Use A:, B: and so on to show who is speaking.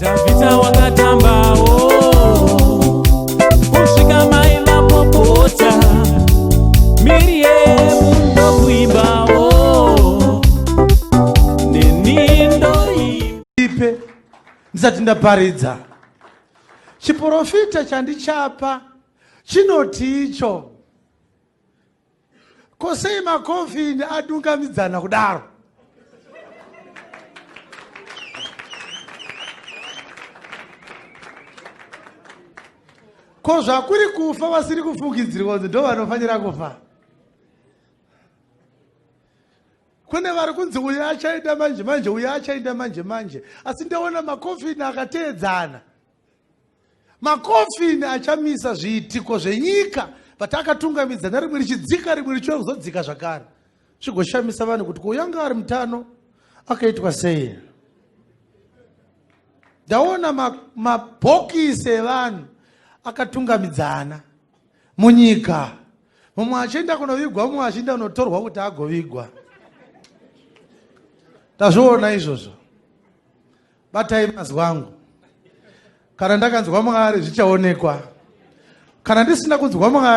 A: Davita wakatambao kusvika maila popota Miriam ndo kuimbao nenindo
B: ipe ndisati ndaparidza chiprofita chandichapa chinoti icho kosei makovhini adungamidzana kudaro ko zvakuri kufa vasiri kufungidzirwa ndo vanofanira kufa. Kune vari kunzi uyu achaenda manje manje uyu achaenda manje manje, asi ndaona makofini akateedzana. Makofini achamisa zviitiko zvenyika patakatungamidzana, rimwe richidzika rimwe richiona kuzodzika zvakare. Zvigoshamisa vanhu kuti kuyanga ari mutano akaitwa sei. Ndaona mabhokisi evanhu akatungamidzana munyika, mumwe achienda kunovigwa mumwe achienda kunotorwa kuti agovigwa. Tazviona izvozvo. Batai mazwi angu. Kana ndakanzwa Mwari zvichaonekwa, kana ndisina kunzwa Mwari